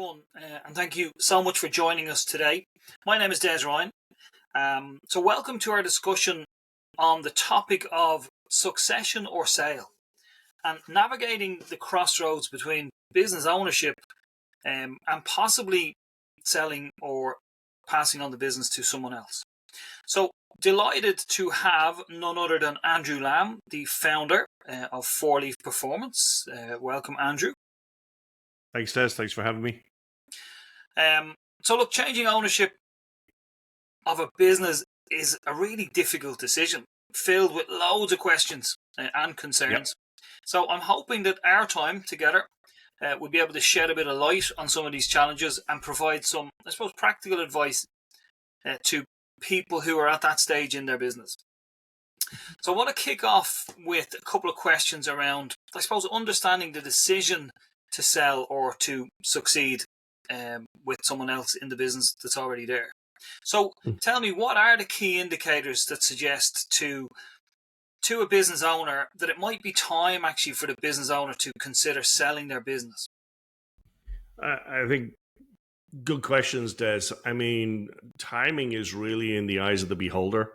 everyone, and thank you so much for joining us today. My name is Des Ryan. So welcome to our discussion on the topic of succession or sale and navigating the crossroads between business ownership and possibly selling or passing on the business to someone else. So delighted to have none other than Andrew Lamb, the founder of Four Leaf Performance. Welcome, Andrew. Thanks, Des. Thanks for having me. So look, changing ownership of a business is a really difficult decision, filled with loads of questions and concerns. Yep. So I'm hoping that our time together will be able to shed a bit of light on some of these challenges and provide some, I suppose, practical advice to people who are at that stage in their business. So I want to kick off with a couple of questions around, I suppose, understanding the decision to sell or to succeed with someone else in the business that's already there. So tell me, what are the key indicators that suggest to a business owner that it might be time actually for the business owner to consider selling their business? I think good questions, Des. I mean, timing is really in the eyes of the beholder.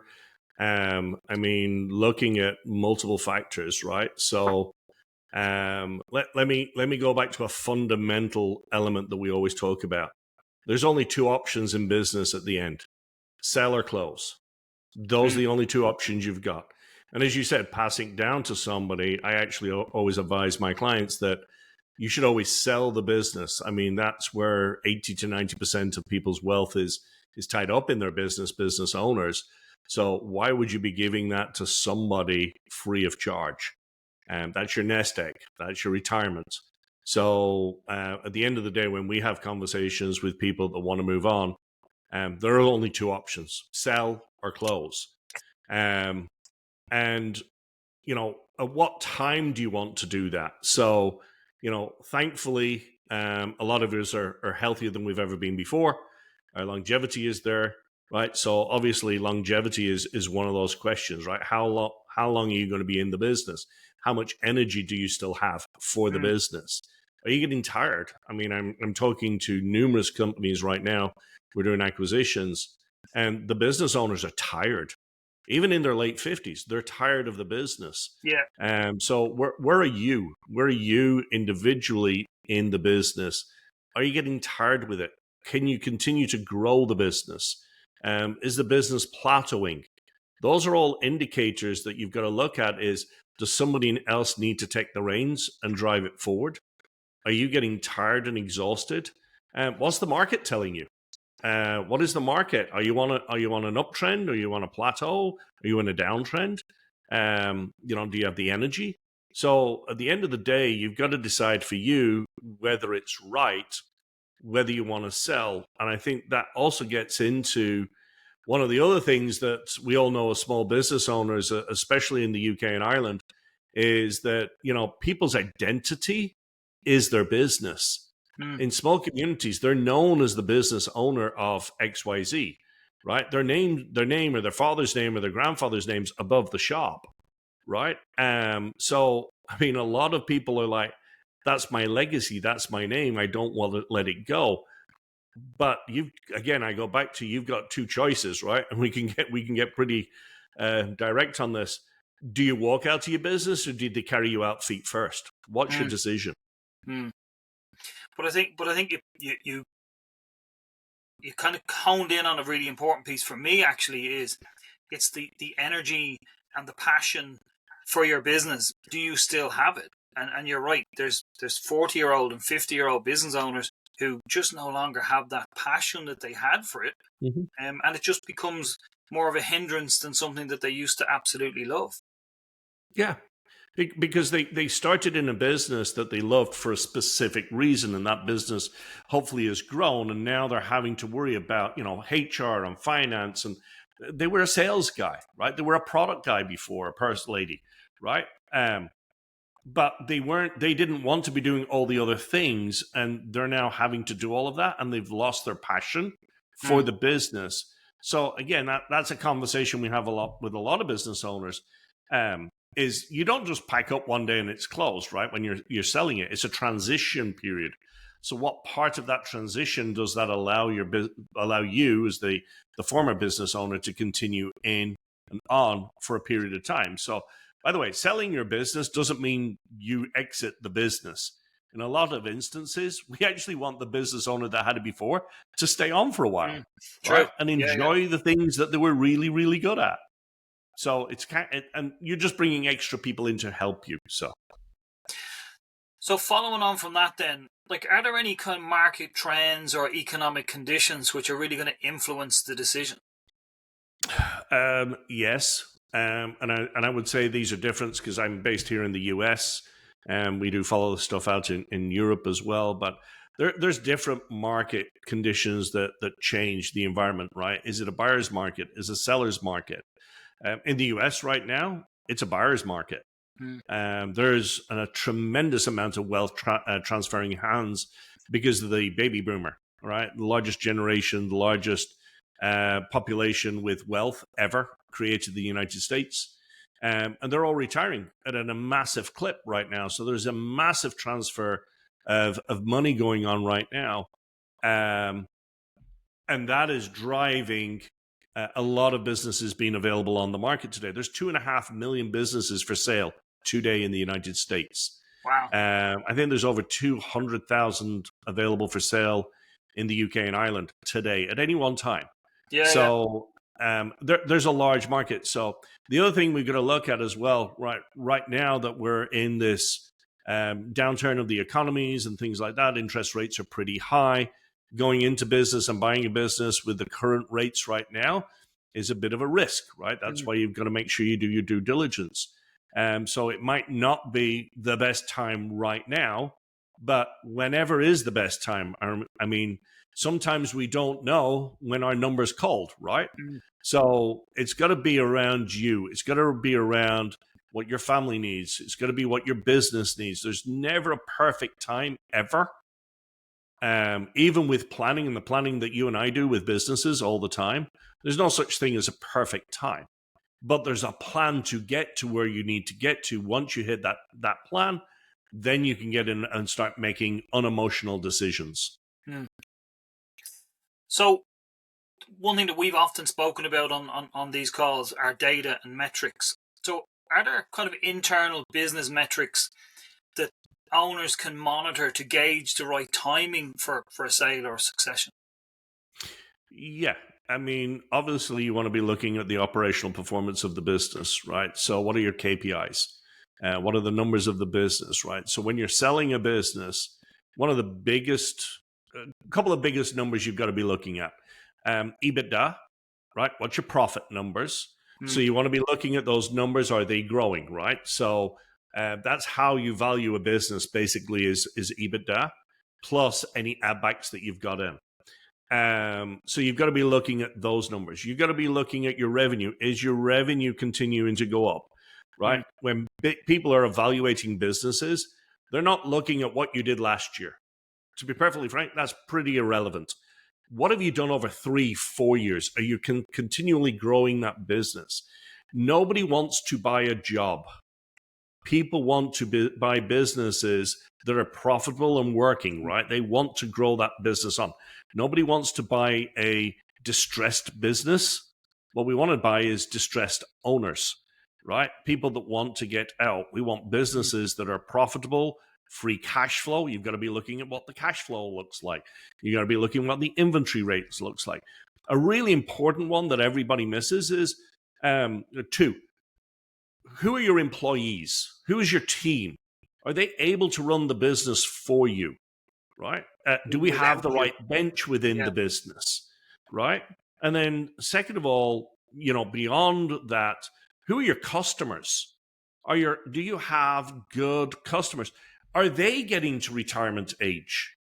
Looking at multiple factors, right? So let me go back to a fundamental element that we always talk about. There's only two options in business at the end: sell or close. Those are the only two options you've got. And as you said, passing down to somebody, I actually always advise my clients that you should always sell the business. I mean, that's where 80 to 90% of people's wealth is tied up in their business owners. So why would you be giving that to somebody free of charge? That's your nest egg. That's your retirement. So at the end of the day, when we have conversations with people that want to move on, there are only two options: sell or close. And, at what time do you want to do that? So, thankfully, a lot of us are healthier than we've ever been before. Our longevity is there, right? So obviously longevity is one of those questions, right? How long are you going to be in the business? How much energy do you still have for the business? Are you getting tired? I mean, I'm talking to numerous companies right now. We're doing acquisitions, and the business owners are tired. Even in their late 50s, they're tired of the business. Yeah. So where are you? Where are you individually in the business? Are you getting tired with it? Can you continue to grow the business? Is the business plateauing? Those are all indicators that you've got to look at. Does somebody else need to take the reins and drive it forward? Are you getting tired and exhausted? What's the market telling you? What is the market? Are you on an uptrend? Are you on a plateau? Are you in a downtrend? Do you have the energy? So at the end of the day, you've got to decide for you whether it's right, whether you want to sell. And I think that also gets into one of the other things that we all know as small business owners, especially in the UK and Ireland, is that, people's identity is their business. In small communities, they're known as the business owner of XYZ, right? Their name or their father's name or their grandfather's name's above the shop, right? So, I mean, a lot of people are like, that's my legacy, that's my name, I don't want to let it go. But I go back to, you've got two choices, right? And we can get pretty direct on this. Do you walk out to your business, or did they carry you out feet first? What's your decision? But I think you kind of honed in on a really important piece for me. Actually, it's the energy and the passion for your business. Do you still have it? And you're right. There's 40-year-old and 50-year-old business owners who just no longer have that passion that they had for it, and it just becomes more of a hindrance than something that they used to absolutely love. Yeah. Because they started in a business that they loved for a specific reason, and that business hopefully has grown, and now they're having to worry about, HR and finance, and they were a sales guy, right? They were a product guy before, a person lady, right? But they didn't want to be doing all the other things, and they're now having to do all of that, and they've lost their passion for the business. So again, that's a conversation we have a lot with a lot of business owners. Is you don't just pack up one day and it's closed, right? When you're selling it, it's a transition period. So what part of that transition does that allow you as the former business owner to continue in and on for a period of time? So by the way, selling your business doesn't mean you exit the business. In a lot of instances, we actually want the business owner that had it before to stay on for a while, True. right? And Yeah, yeah. enjoy the things that they were really, really good at. So it's and you're just bringing extra people in to help you. So following on from that then, like, are there any kind of market trends or economic conditions which are really going to influence the decision? Yes. And I would say these are different because I'm based here in the US, and we do follow the stuff out in Europe as well. But there's different market conditions that change the environment, right? Is it a buyer's market? Is it a seller's market? In the US right now, it's a buyer's market. There's a tremendous amount of wealth transferring hands because of the baby boomer, right? The largest generation, the largest population with wealth ever created in the United States. And they're all retiring at a massive clip right now. So there's a massive transfer of money going on right now. And that is driving a lot of businesses being available on the market today. There's 2.5 million businesses for sale today in the United States. Wow. I think there's over 200,000 available for sale in the UK and Ireland today at any one time. Yeah. So there's a large market. So the other thing we've got to look at as well, right now that we're in this downturn of the economies and things like that, interest rates are pretty high. Going into business and buying a business with the current rates right now is a bit of a risk, right? That's why you've got to make sure you do your due diligence. So it might not be the best time right now, but whenever is the best time. I mean, sometimes we don't know when our number's called, right? So it's got to be around you. It's got to be around what your family needs. It's got to be what your business needs. There's never a perfect time ever. Even with planning and the planning that you and I do with businesses all the time, there's no such thing as a perfect time. But there's a plan to get to where you need to get to. Once you hit that plan, then you can get in and start making unemotional decisions. So one thing that we've often spoken about on these calls are data and metrics. So are there kind of internal business metrics that owners can monitor to gauge the right timing for a sale or a succession? Yeah. I mean, obviously, you want to be looking at the operational performance of the business, right? So what are your KPIs? What are the numbers of the business, right? So when you're selling a business, one of the couple of biggest numbers you've got to be looking at. EBITDA, right? What's your profit numbers? So you want to be looking at those numbers. Are they growing, right? So that's how you value a business, basically, is EBITDA plus any add backs that you've got in. So you've got to be looking at those numbers. You've got to be looking at your revenue. Is your revenue continuing to go up, right? When people are evaluating businesses, they're not looking at what you did last year. To be perfectly frank, that's pretty irrelevant. What have you done over 3-4 years? Are you continually growing that business? Nobody wants to buy a job. People want to buy businesses that are profitable and working, right? They want to grow that business on. Nobody wants to buy a distressed business. What we want to buy is distressed owners, right? People that want to get out. We want businesses that are profitable, free cash flow. You've got to be looking at what the cash flow looks like. You've got to be looking at what the inventory rates looks like. A really important one that everybody misses is two. Who are your employees? Who is your team? Are they able to run the business for you, right? Do we have the right bench within the business, right? And then second of all, beyond that, who are your customers? Do you have good customers? Are they getting to retirement age?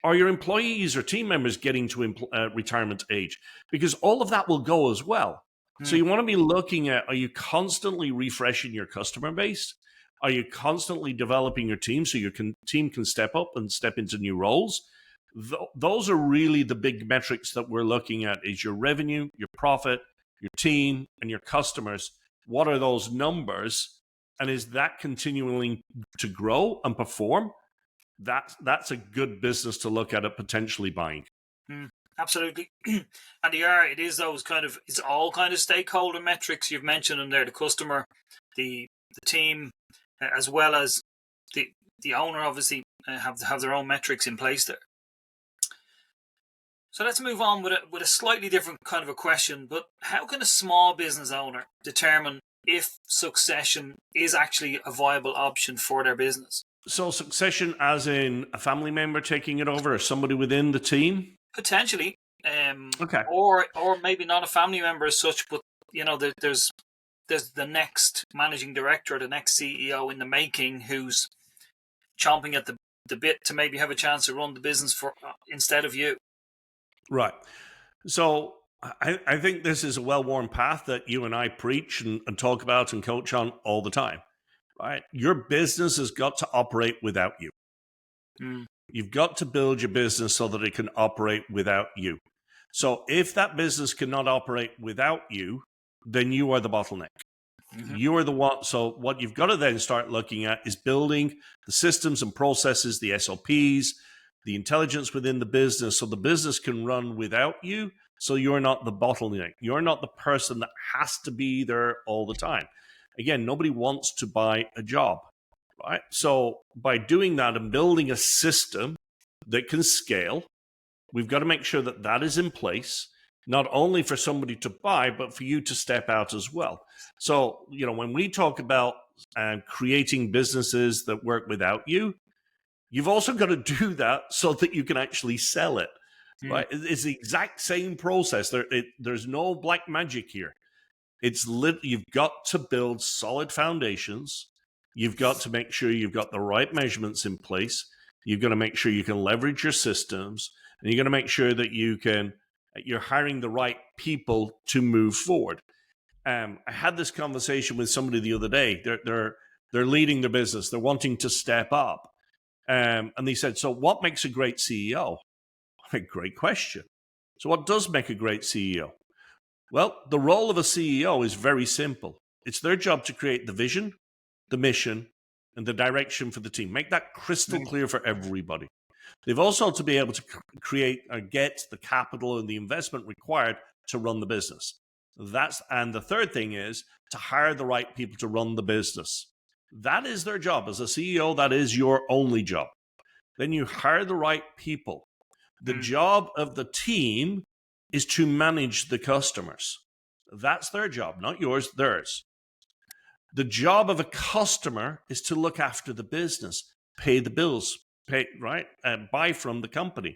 Are your employees or team members getting to retirement age? Because all of that will go as well. So you want to be looking at, are you constantly refreshing your customer base? Are you constantly developing your team so your team can step up and step into new roles? Those are really the big metrics that we're looking at, is your revenue, your profit, your team, and your customers. What are those numbers? And is that continuing to grow and perform? that's a good business to look at potentially buying. Absolutely. And it is those it's all kind of stakeholder metrics you've mentioned in there: the customer, the team, as well as the owner. Obviously, have their own metrics in place there. So let's move on with a slightly different kind of a question. But how can a small business owner determine if succession is actually a viable option for their business? So succession, as in a family member taking it over, or somebody within the team? Potentially, Okay. or maybe not a family member as such, but there's the next managing director or the next CEO in the making who's chomping at the bit to maybe have a chance to run the business for instead of you. Right. So I think this is a well-worn path that you and I preach and talk about and coach on all the time. Right? Your business has got to operate without you. You've got to build your business so that it can operate without you. So if that business cannot operate without you, then you are the bottleneck. You are the one. So what you've got to then start looking at is building the systems and processes, the SOPs, the intelligence within the business, so the business can run without you. So you're not the bottleneck. You're not the person that has to be there all the time. Again, nobody wants to buy a job, right? So by doing that and building a system that can scale, we've got to make sure that that is in place, not only for somebody to buy, but for you to step out as well. So, when we talk about creating businesses that work without you, you've also got to do that so that you can actually sell it, right? It's the exact same process. There's no black magic here. You've got to build solid foundations. You've got to make sure you've got the right measurements in place. You've got to make sure you can leverage your systems, and you're going to make sure that you're hiring the right people to move forward. I had this conversation with somebody the other day. They're leading their business. They're wanting to step up. And they said, so what makes a great CEO? Great question. So what does make a great CEO? Well, the role of a CEO is very simple. It's their job to create the vision, the mission, and the direction for the team. Make that crystal clear for everybody. They've also to be able to create or get the capital and the investment required to run the business. And the third thing is to hire the right people to run the business. That is their job. As a CEO, that is your only job. Then you hire the right people. The job of the team is to manage the customers. That's their job, not yours, theirs. The job of a customer is to look after the business, pay the bills, buy from the company.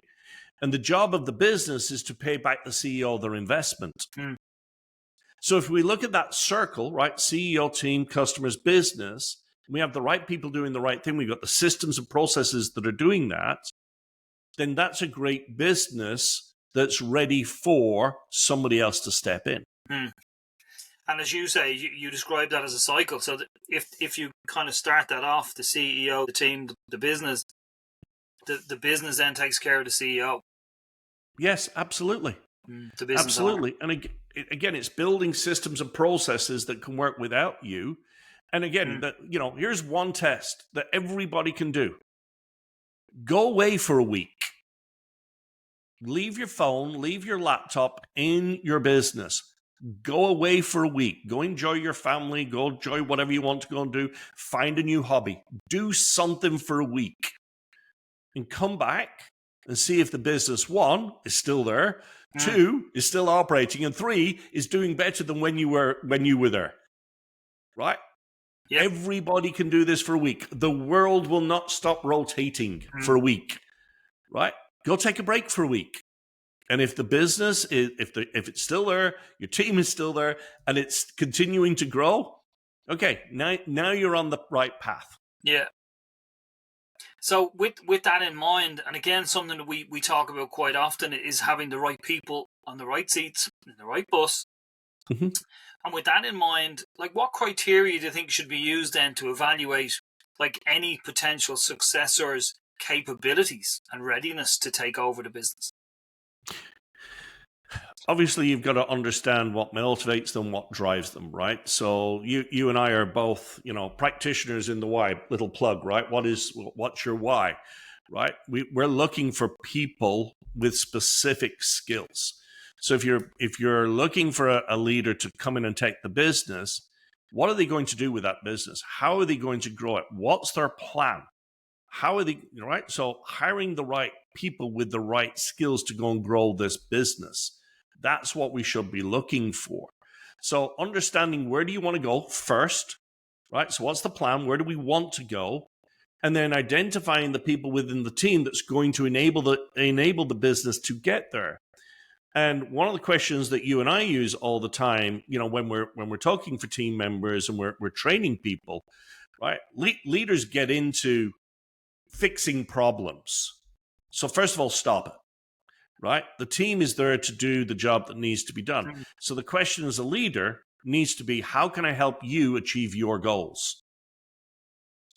And the job of the business is to pay back the CEO their investment. So if we look at that circle, right, CEO, team, customers, business, we have the right people doing the right thing, we've got the systems and processes that are doing that, then that's a great business that's ready for somebody else to step in. And as you say, you describe that as a cycle. So that if you kind of start that off, the CEO, the team, the business, the business then takes care of the CEO. Yes, absolutely. The business absolutely. Owner. And again, it's building systems and processes that can work without you. And again, here's one test that everybody can do. Go away for a week. Leave your phone, leave your laptop in your business. Go away for a week. Go enjoy your family. Go enjoy whatever you want to go and do. Find a new hobby. Do something for a week. And come back and see if the business, 1, is still there, 2, is still operating, and 3, is doing better than when you were there. Right? Yep. Everybody can do this for a week. The world will not stop rotating for a week. Right? Go take a break for a week. And if the business is, if it's still there, your team is still there, and it's continuing to grow, okay, now you're on the right path. Yeah. So with that in mind, and again, something that we talk about quite often is having the right people on the right seats in the right bus. Mm-hmm. And with that in mind, what criteria do you think should be used then to evaluate any potential successor's capabilities and readiness to take over the business? Obviously, you've got to understand what motivates them, what drives them, right? So you and I are both, practitioners in the why. Little plug, right? What's your why? right? We're looking for people with specific skills. So if you're looking for a leader to come in and take the business, what are they going to do with that business? How are they going to grow it? What's their plan? How are they, right? So hiring the right people with the right skills to go and grow this business. That's what we should be looking for. So understanding where do you want to go first, right? So what's the plan? Where do we want to go? And then identifying the people within the team that's going to enable the business to get there. And one of the questions that you and I use all the time, when we're talking for team members and we're training people, right? Leaders get into fixing problems. So first of all, stop it, right? The team is there to do the job that needs to be done. So the question as a leader needs to be, how can I help you achieve your goals?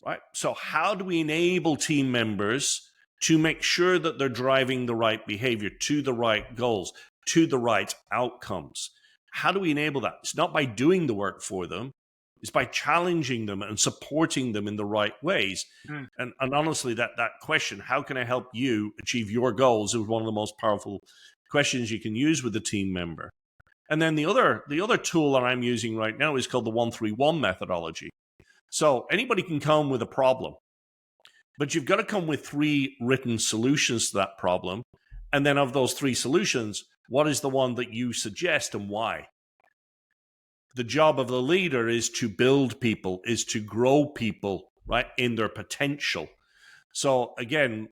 Right? So how do we enable team members to make sure that they're driving the right behavior to the right goals, to the right outcomes? How do we enable that? It's not by doing the work for them. It's by challenging them and supporting them in the right ways. And honestly, that question, how can I help you achieve your goals, is one of the most powerful questions you can use with a team member. And then the other tool that I'm using right now is called the 1-3-1 methodology. So anybody can come with a problem, but you've got to come with 3 written solutions to that problem. And then of those 3 solutions, what is the one that you suggest and why? The job of the leader is to build people, is to grow people, right, in their potential. So again,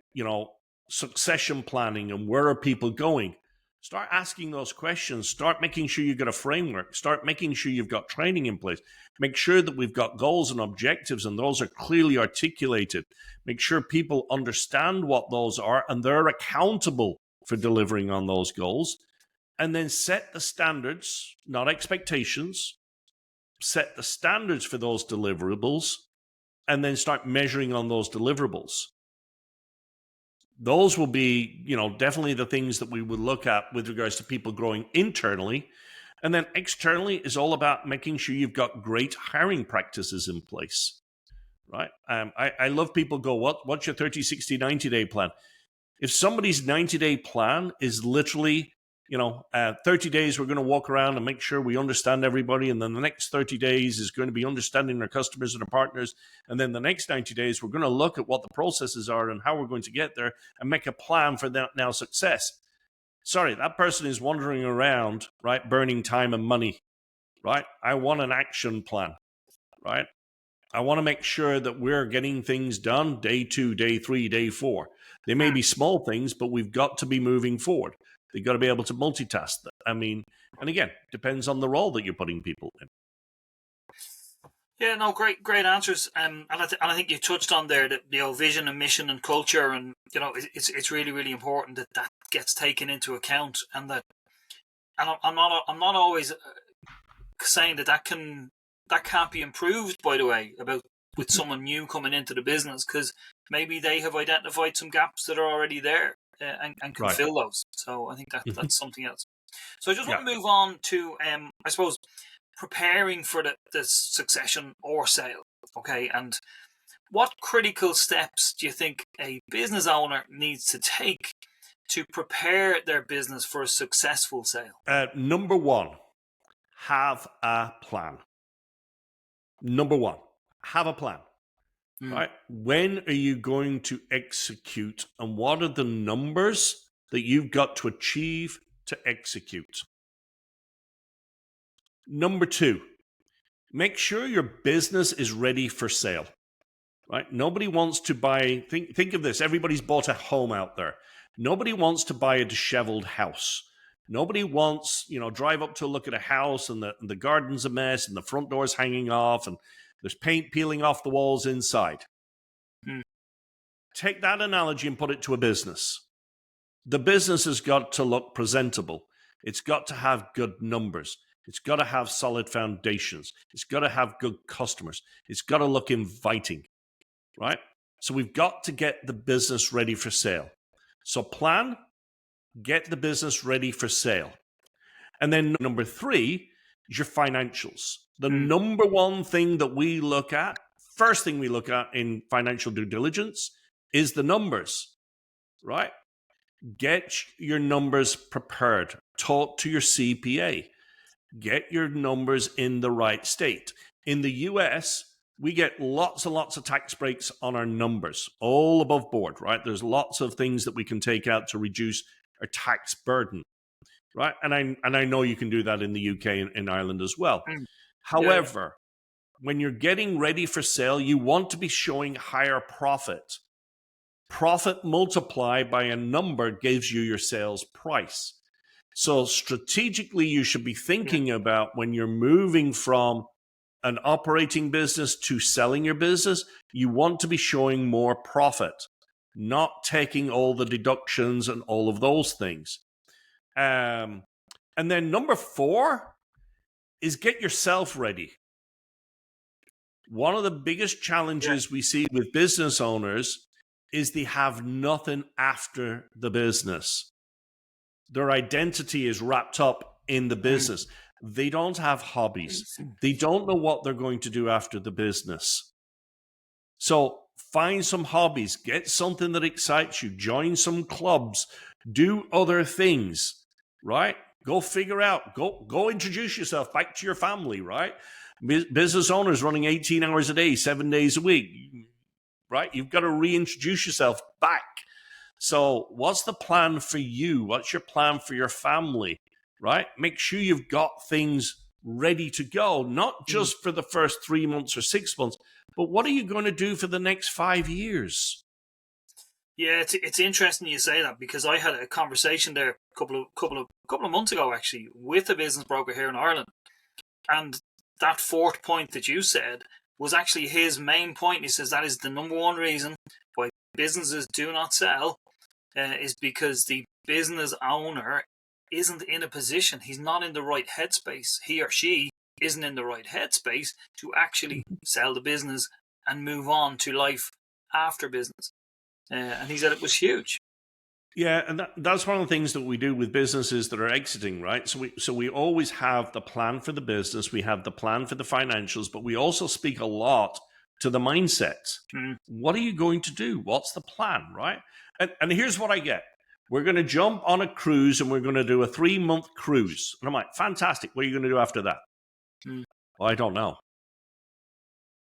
succession planning and where are people going? Start asking those questions. Start making sure you've got a framework. Start making sure you've got training in place. Make sure that we've got goals and objectives and those are clearly articulated. Make sure people understand what those are and they're accountable for delivering on those goals. And then set the standards, not expectations. Set the standards for those deliverables and then start measuring on those deliverables. Those will be, definitely the things that we would look at with regards to people growing internally. And then externally is all about making sure you've got great hiring practices in place, right? I love people go, what's your 30, 60, 90-day plan? If somebody's 90-day plan is literally, 30 days, we're going to walk around and make sure we understand everybody. And then the next 30 days is going to be understanding our customers and our partners. And then the next 90 days, we're going to look at what the processes are and how we're going to get there and make a plan for that now success. Sorry, that person is wandering around, right, burning time and money, right? I want an action plan, right? I want to make sure that we're getting things done day 2, day 3, day 4. They may be small things, but we've got to be moving forward. They've got to be able to multitask that. And again, depends on the role that you're putting people in. Yeah, no, great answers. And I think you touched on there that vision and mission and culture, and it's really really important that gets taken into account, and I'm not always saying that can't be improved. By the way, with someone new coming into the business, because maybe they have identified some gaps that are already there. And can fill those. So I think that's something else. So I just want to move on to, I suppose, preparing for the succession or sale. Okay, and what critical steps do you think a business owner needs to take to prepare their business for a successful sale? Number 1, have a plan. Number 1, have a plan. Right? When are you going to execute and what are the numbers that you've got to achieve to execute? Number 2, make sure your business is ready for sale. Right? Nobody wants to buy, think of this, everybody's bought a home out there. Nobody wants to buy a disheveled house. Nobody wants, drive up to look at a house and the garden's a mess and the front door's hanging off and there's paint peeling off the walls inside. Take that analogy and put it to a business. The business has got to look presentable. It's got to have good numbers. It's got to have solid foundations. It's got to have good customers. It's got to look inviting, right? So we've got to get the business ready for sale. So plan, get the business ready for sale. And then number 3 is your financials. The number 1 thing that we look at, first thing we look at in financial due diligence is the numbers, right? Get your numbers prepared. Talk to your CPA. Get your numbers in the right state. In the US, we get lots and lots of tax breaks on our numbers, all above board, right? There's lots of things that we can take out to reduce our tax burden, right? And I know you can do that in the UK and in Ireland as well. However, when you're getting ready for sale, you want to be showing higher profit. Profit multiplied by a number gives you your sales price. So strategically, you should be thinking about when you're moving from an operating business to selling your business, you want to be showing more profit, not taking all the deductions and all of those things. And then number 4 is get yourself ready. One of the biggest challenges we see with business owners is they have nothing after the business. Their identity is wrapped up in the business. They don't have hobbies. They don't know what they're going to do after the business. So find some hobbies, get something that excites you, join some clubs, do other things, right? Go figure out, go introduce yourself back to your family, right? Business owners running 18 hours a day, 7 days a week, right? You've got to reintroduce yourself back. So what's the plan for you? What's your plan for your family, right? Make sure you've got things ready to go, not just for the first 3 months or 6 months, but what are you going to do for the next 5 years? Yeah, it's interesting you say that, because I had a conversation there a couple of months ago, actually, with a business broker here in Ireland, and that 4th point that you said was actually his main point. He says that is the number one reason why businesses do not sell, is because the business owner isn't in a position. He's not in the right headspace. He or she isn't in the right headspace to actually sell the business and move on to life after business. And he said it was huge. Yeah, and that's one of the things that we do with businesses that are exiting, right? So we always have the plan for the business, we have the plan for the financials, but we also speak a lot to the mindset. What are you going to do? What's the plan, right? And here's what I get. We're going to jump on a cruise and we're going to do a 3-month cruise. And I'm like, fantastic. What are you going to do after that? Well, I don't know.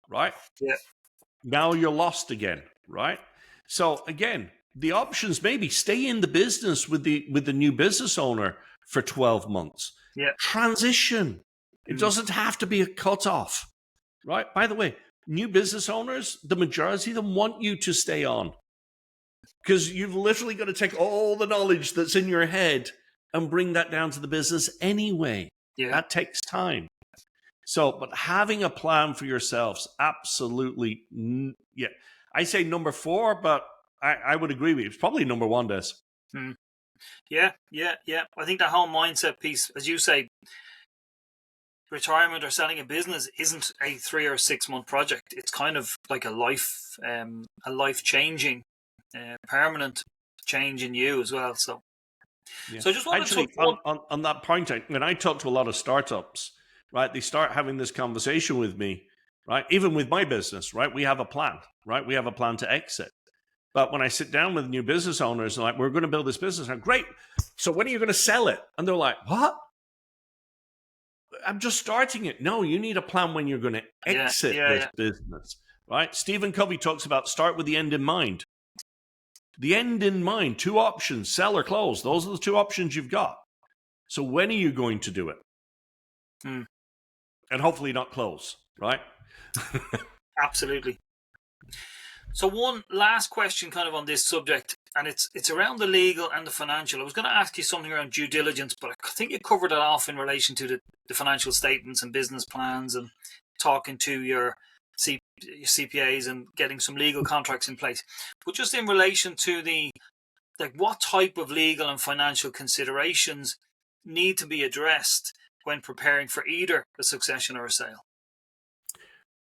Right? Yeah. Now you're lost again, right? So again, the options maybe stay in the business with the new business owner for 12 months. Yeah. Transition. It doesn't have to be a cutoff, right? By the way, new business owners, the majority of them want you to stay on, because you've literally got to take all the knowledge that's in your head and bring that down to the business anyway. Yeah. That takes time. So, but having a plan for yourselves, absolutely, yeah. I say number 4, but I would agree with you. It's probably number 1, Des. Yeah. I think that whole mindset piece, as you say, retirement or selling a business isn't a 3 or 6 month project. It's kind of like a life changing, permanent change in you as well. So, so I just want to on that point, when I talk to a lot of startups, right, they start having this conversation with me, right? Even with my business, right? We have a plan, right? We have a plan to exit. But when I sit down with new business owners, like, we're going to build this business, I'm great. So when are you going to sell it? And they're like, what? I'm just starting it. No, you need a plan when you're going to exit this business, right? Stephen Covey talks about start with the end in mind. The end in mind, 2 options, sell or close. Those are the 2 options you've got. So when are you going to do it? And hopefully not close, right? Absolutely. So one last question kind of on this subject, and it's around the legal and the financial. I was going to ask you something around due diligence, but I think you covered it off in relation to the financial statements and business plans and talking to your CPAs and getting some legal contracts in place. But just in relation to what type of legal and financial considerations need to be addressed when preparing for either a succession or a sale?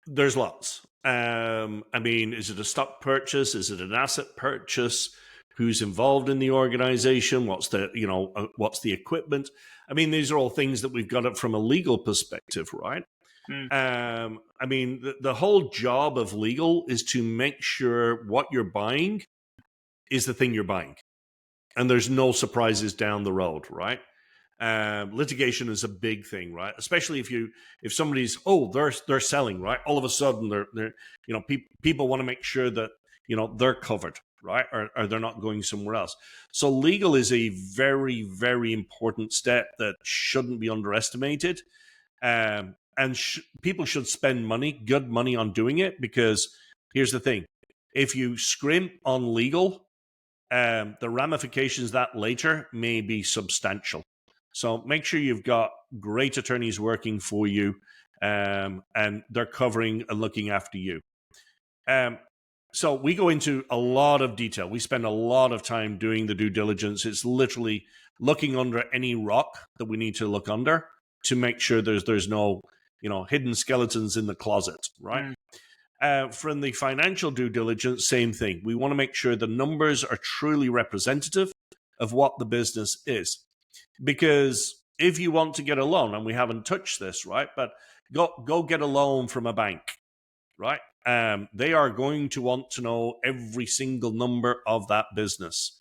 There's lots. I mean, is it a stock purchase? Is it an asset purchase? Who's involved in the organization? What's the equipment? I mean, these are all things that we've got it from a legal perspective, right? Mm. I mean, the whole job of legal is to make sure what you're buying is the thing you're buying, and there's no surprises down the road, right? Litigation is a big thing, right? Especially if somebody's they're selling, right? All of a sudden they're people want to make sure that they're covered, right? Or they're not going somewhere else. So legal is a very, very important step that shouldn't be underestimated. And people should spend good money on doing it, because here's the thing: if you scrimp on legal, the ramifications that later may be substantial. So make sure you've got great attorneys working for you, and they're covering and looking after you. So we go into a lot of detail. We spend a lot of time doing the due diligence. It's literally looking under any rock that we need to look under to make sure there's no hidden skeletons in the closet, right? From the financial due diligence, same thing. We want to make sure the numbers are truly representative of what the business is. Because if you want to get a loan, and we haven't touched this, right? But go get a loan from a bank, right? They are going to want to know every single number of that business.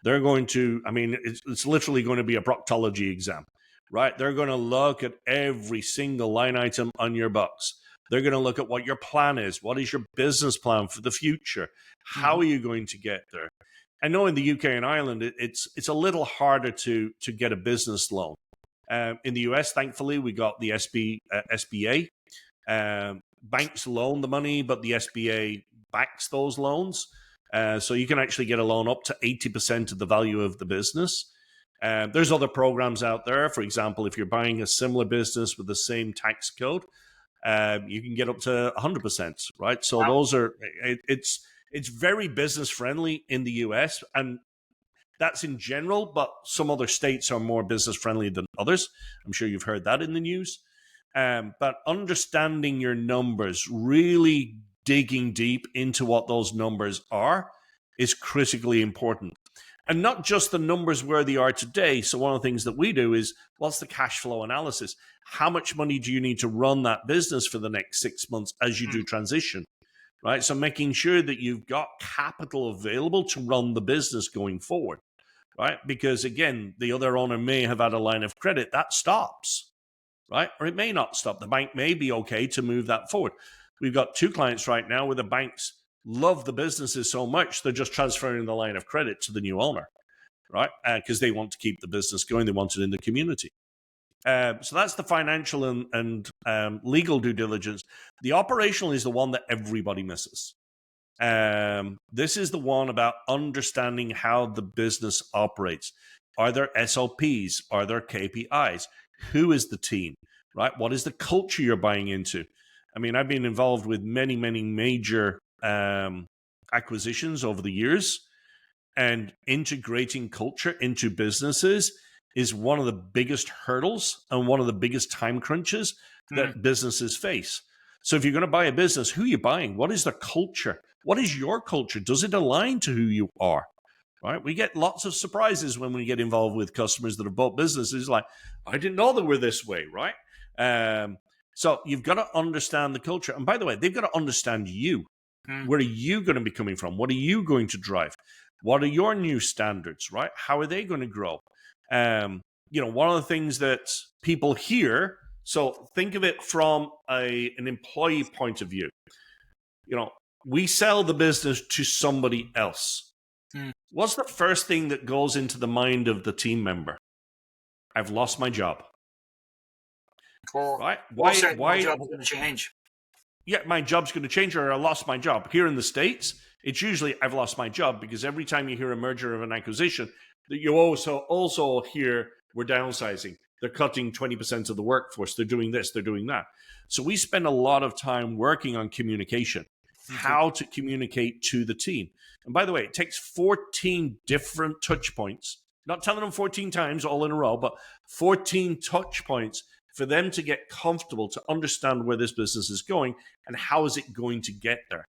They're going to, it's literally going to be a proctology exam, right? They're going to look at every single line item on your books. They're going to look at what your plan is. What is your business plan for the future? How are you going to get there? I know in the UK and Ireland, it's a little harder to get a business loan. In the US, thankfully, we got the SBA. Banks loan the money, but the SBA backs those loans. So you can actually get a loan up to 80% of the value of the business. There's other programs out there. For example, if you're buying a similar business with the same tax code, you can get up to 100%, right? So those are, it's very business friendly in the US, and that's in general, but some other states are more business friendly than others. I'm sure you've heard that in the news. But understanding your numbers, really digging deep into what those numbers are, is critically important. And not just the numbers where they are today. So one of the things that we do is, what's the cash flow analysis? How much money do you need to run that business for the next 6 months as you do transition, right? So making sure that you've got capital available to run the business going forward, right? Because again, the other owner may have had a line of credit that stops, right? Or it may not stop. The bank may be okay to move that forward. We've got 2 clients right now where the banks love the businesses so much, they're just transferring the line of credit to the new owner, right? Because they want to keep the business going. They want it in the community. So that's the financial and legal due diligence. The operational is the one that everybody misses. This is the one about understanding how the business operates. Are there SOPs? Are there KPIs? Who is the team, right? What is the culture you're buying into? I mean, I've been involved with many, many major acquisitions over the years, and integrating culture into businesses is one of the biggest hurdles and one of the biggest time crunches that businesses face. So if you're going to buy a business, who are you buying? What is their culture? What is your culture? Does it align to who you are? Right? We get lots of surprises when we get involved with customers that have bought businesses. Like, I didn't know they were this way, right? So you've got to understand the culture. And by the way, they've got to understand you. Where are you going to be coming from? What are you going to drive? What are your new standards, right? How are they going to grow? One of the things that people hear, so think of it from an employee point of view. We sell the business to somebody else. What's the first thing that goes into the mind of the team member? I've lost my job. Right? Why my job is going to change? Yeah, my job's going to change, or I lost my job. Here in the States, it's usually I've lost my job, because every time you hear a merger of an acquisition, you also hear we're downsizing. They're cutting 20% of the workforce. They're doing this. They're doing that. So we spend a lot of time working on communication, how to communicate to the team. And by the way, it takes 14 different touch points, not telling them 14 times all in a row, but 14 touch points for them to get comfortable, to understand where this business is going and how is it going to get there.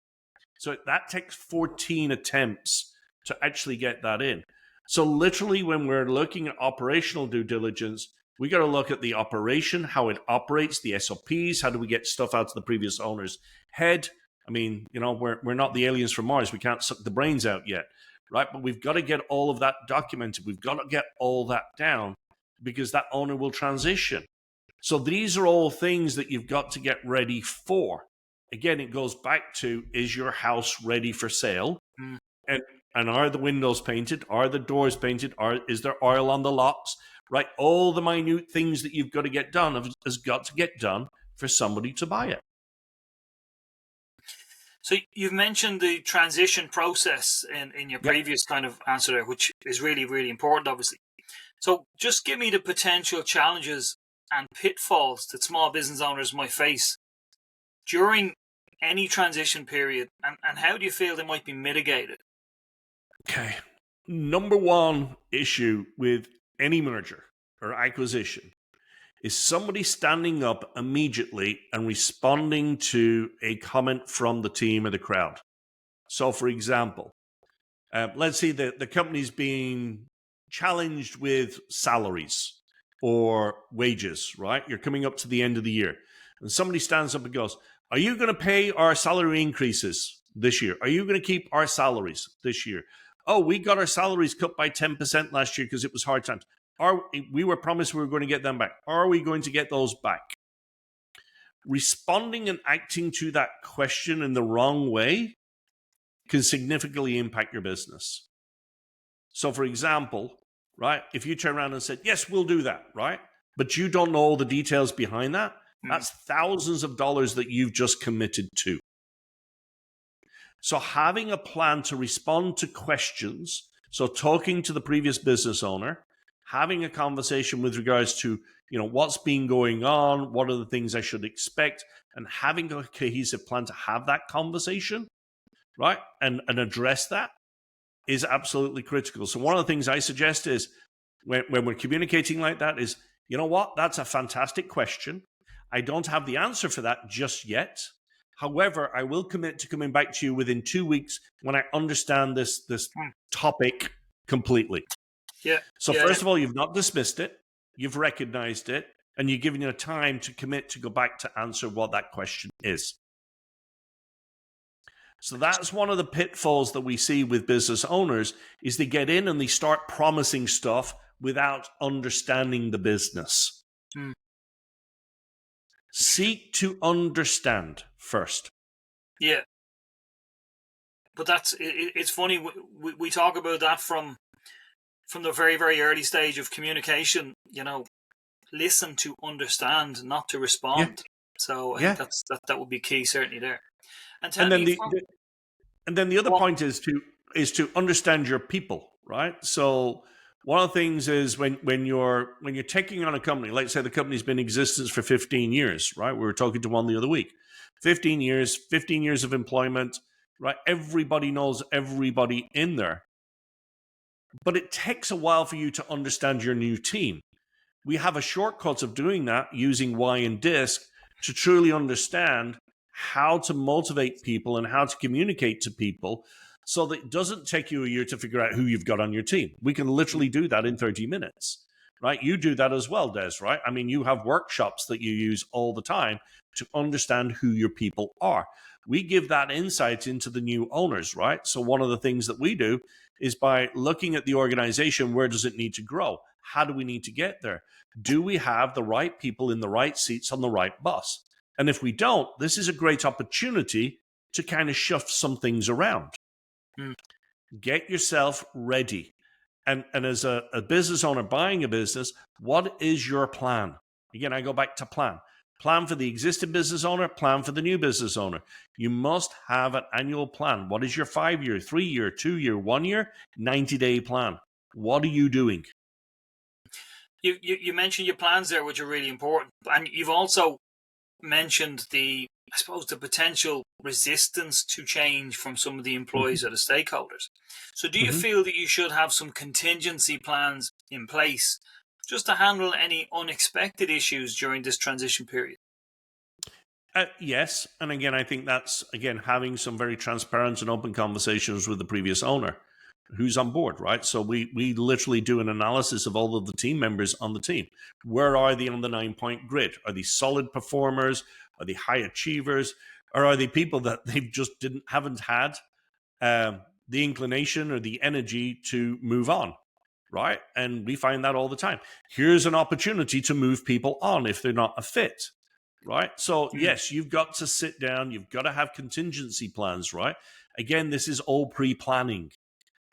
So that takes 14 attempts to actually get that in. So literally, when we're looking at operational due diligence, We got to look at the operation, how it operates, the SOPs. How do we get stuff out to the previous owner's head? I mean, we're not the aliens from Mars. We can't suck the brains out yet, right? But we've got to get all of that documented. We've got to get all that down because that owner will transition. So these are all things that you've got to get ready for. Again, it goes back to, is your house ready for sale? Mm. And are the windows painted? Are the doors painted? Is there oil on the locks? Right? All the minute things that you've got to get done has got to get done for somebody to buy it. So you've mentioned the transition process in your previous kind of answer there, which is really, really important, obviously. So just give me the potential challenges and pitfalls that small business owners might face during any transition period, and how do you feel they might be mitigated? Okay. Number one issue with any merger or acquisition is somebody standing up immediately and responding to a comment from the team or the crowd. So, for example, let's say the company's being challenged with salaries or wages, right? You're coming up to the end of the year. And somebody stands up and goes, are you going to pay our salary increases this year? Are you going to keep our salaries this year? Oh, we got our salaries cut by 10% last year because it was hard times. We were promised we were going to get them back. Are we going to get those back? Responding and acting to that question in the wrong way can significantly impact your business. So, for example, right, if you turn around and said, yes, we'll do that, right? But you don't know all the details behind that, that's thousands of dollars that you've just committed to. So having a plan to respond to questions, so talking to the previous business owner, having a conversation with regards to, what's been going on, what are the things I should expect, and having a cohesive plan to have that conversation, right, and address that is absolutely critical. So one of the things I suggest is when we're communicating like that is, you know what, that's a fantastic question. I don't have the answer for that just yet. However, I will commit to coming back to you within 2 weeks when I understand this topic completely. Yeah. So first of all, you've not dismissed it, you've recognized it, and you're giving it time to commit to go back to answer what that question is. So that's one of the pitfalls that we see with business owners is they get in and they start promising stuff without understanding the business. Seek to understand first. Yeah. But it's funny, we talk about that from the very, very early stage of communication, listen to understand, not to respond. Yeah. So I think that would be key, certainly there. And then the other point is to understand your people, right? So one of the things is when you're taking on a company, like say the company's been in existence for 15 years, right? We were talking to one the other week. 15 years of employment, right? Everybody knows everybody in there. But it takes a while for you to understand your new team. We have a shortcut of doing that using Y and DISC to truly understand how to motivate people and how to communicate to people so that it doesn't take you a year to figure out who you've got on your team. We can literally do that in 30 minutes, right? You do that as well, Des, right? I mean, you have workshops that you use all the time to understand who your people are. We give that insight into the new owners, right? So one of the things that we do is by looking at the organization, where does it need to grow? How do we need to get there? Do we have the right people in the right seats on the right bus? And if we don't, this is a great opportunity to kind of shift some things around. Get yourself ready. And as a business owner buying a business, what is your plan? Again, I go back to plan. Plan for the existing business owner, plan for the new business owner. You must have an annual plan. What is your 5-year, 3-year, 2-year, 1-year, 90-day plan? What are you doing? You mentioned your plans there, which are really important. And you've also mentioned the potential resistance to change from some of the employees or the stakeholders. So do you feel that you should have some contingency plans in place just to handle any unexpected issues during this transition period? Yes. And again, I think that's, having some very transparent and open conversations with the previous owner. who's on board, right? So we literally do an analysis of all of the team members on the team. Where are they on the 9-point grid? Are they solid performers? Are they high achievers? Or are they people that they just haven't had the inclination or the energy to move on, right? And we find that all the time. Here's an opportunity to move people on if they're not a fit, right? So yes, you've got to sit down. You've got to have contingency plans, right? Again, this is all pre-planning.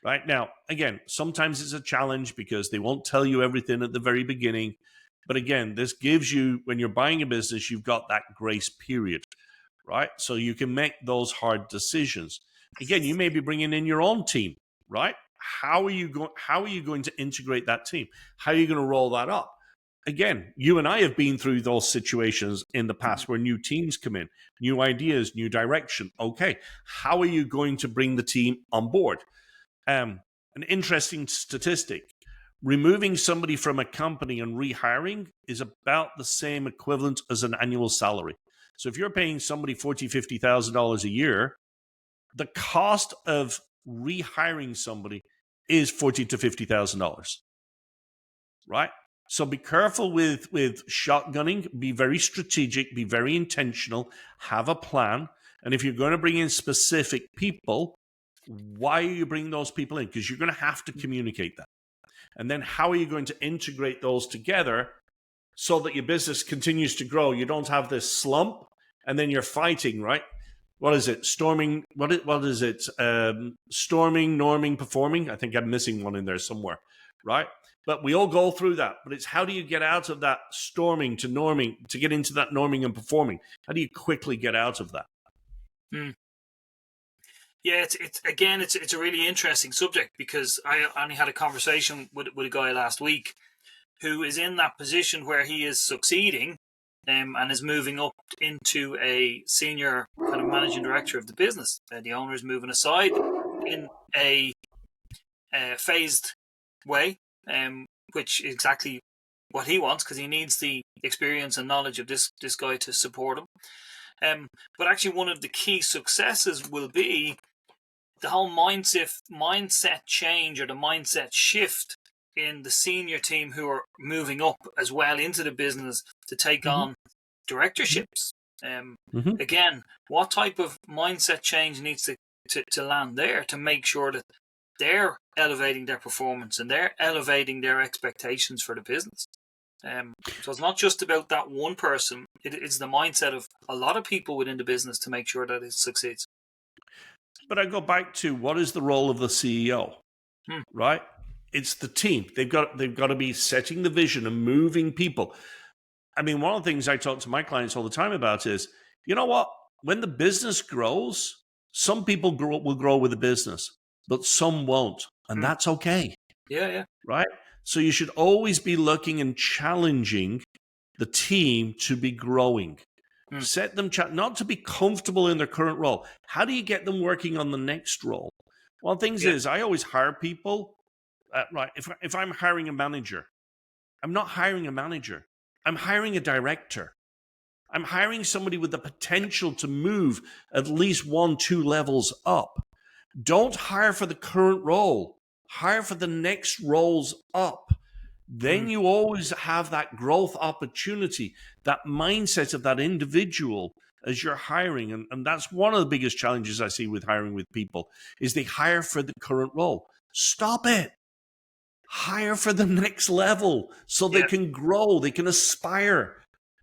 Right now, again, sometimes it's a challenge because they won't tell you everything at the very beginning. But again, this gives you, when you're buying a business, you've got that grace period, right? So you can make those hard decisions. Again, you may be bringing in your own team, right? How are you going to integrate that team? How are you going to roll that up? Again, you and I have been through those situations in the past where new teams come in, new ideas, new direction. Okay, how are you going to bring the team on board? An interesting statistic: removing somebody from a company and rehiring is about the same equivalent as an annual salary. So if you're paying somebody $40,000, $50,000 a year, the cost of rehiring somebody is $40,000 to $50,000, right? So be careful with shotgunning. Be very strategic. Be very intentional. Have a plan. And if you're going to bring in specific people, why are you bringing those people in? Because you're going to have to communicate that. And then how are you going to integrate those together so that your business continues to grow? You don't have this slump and then you're fighting, right? What is it? Storming, what is it? Storming, norming, performing. I think I'm missing one in there somewhere, right? But we all go through that. But it's how do you get out of that storming to norming, to get into that norming and performing? How do you quickly get out of that? Yeah, it's a really interesting subject, because I only had a conversation with a guy last week who is in that position where he is succeeding and is moving up into a senior kind of managing director of the business. The owner is moving aside in a phased way, which is exactly what he wants, because he needs the experience and knowledge of this guy to support him. But actually, one of the key successes will be the whole mindset change, or the mindset shift in the senior team who are moving up as well into the business to take on directorships. Again, what type of mindset change needs to land there to make sure that they're elevating their performance and they're elevating their expectations for the business? So it's not just about that one person. It's the mindset of a lot of people within the business to make sure that it succeeds. But I go back to, what is the role of the CEO, right? It's the team. They've got to be setting the vision and moving people. I mean, one of the things I talk to my clients all the time about is, you know what? When the business grows, some people will grow with the business, but some won't. And that's okay. Yeah. Right? So you should always be looking and challenging the team to be growing. Set them, not to be comfortable in their current role. How do you get them working on the next role? Well, things is, I always hire people, right? If I'm hiring a manager, I'm not hiring a manager. I'm hiring a director. I'm hiring somebody with the potential to move at least 1-2 levels up. Don't hire for the current role. Hire for the next roles up. Then you always have that growth opportunity, that mindset of that individual as you're hiring. And that's one of the biggest challenges I see with hiring with people, is they hire for the current role. Stop it. Hire for the next level so they can grow, they can aspire,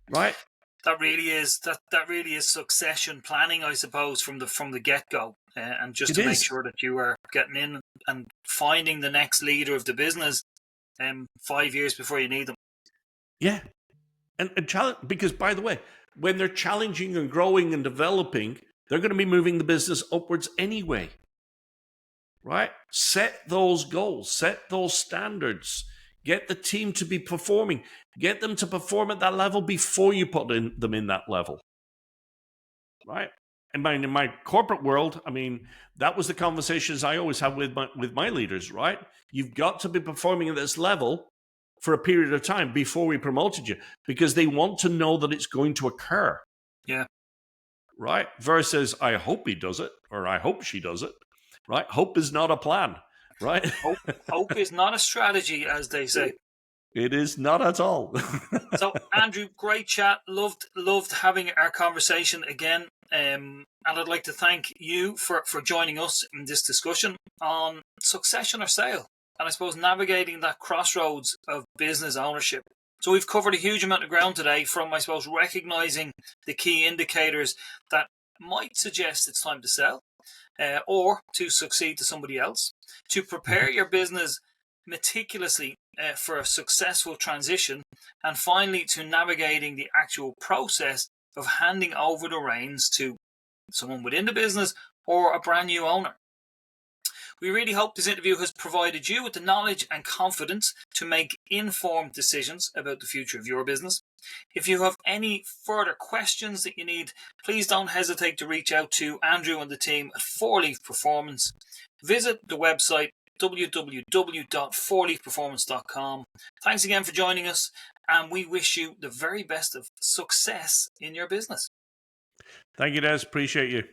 right? That really is succession planning, I suppose, from the get-go, and just to make sure that you are getting in and finding the next leader of the business 5 years before you need them. Yeah. And challenge, because, by the way, when they're challenging and growing and developing, they're going to be moving the business upwards anyway. Right? Set those goals, set those standards, get the team to be performing, get them to perform at that level before you put them in that level. Right? And in my corporate world, I mean, that was the conversations I always have with my leaders, right? You've got to be performing at this level for a period of time before we promoted you, because they want to know that it's going to occur. Yeah. Right? Versus, I hope he does it, or I hope she does it. Right? Hope is not a plan. right? Hope is not a strategy, as they say. It is not at all. So, Andrew, great chat. Loved having our conversation again. And I'd like to thank you for joining us in this discussion on succession or sale, and I suppose navigating that crossroads of business ownership. So we've covered a huge amount of ground today, from, I suppose, recognizing the key indicators that might suggest it's time to sell, or to succeed to somebody else, to prepare your business meticulously for a successful transition, and finally to navigating the actual process of handing over the reins to someone within the business or a brand new owner. We really hope this interview has provided you with the knowledge and confidence to make informed decisions about the future of your business. If you have any further questions that you need, please don't hesitate to reach out to Andrew and the team at 4Leaf Performance. Visit the website www.4leafperformance.com. Thanks again for joining us, and we wish you the very best of success in your business. Thank you, Des. Appreciate you.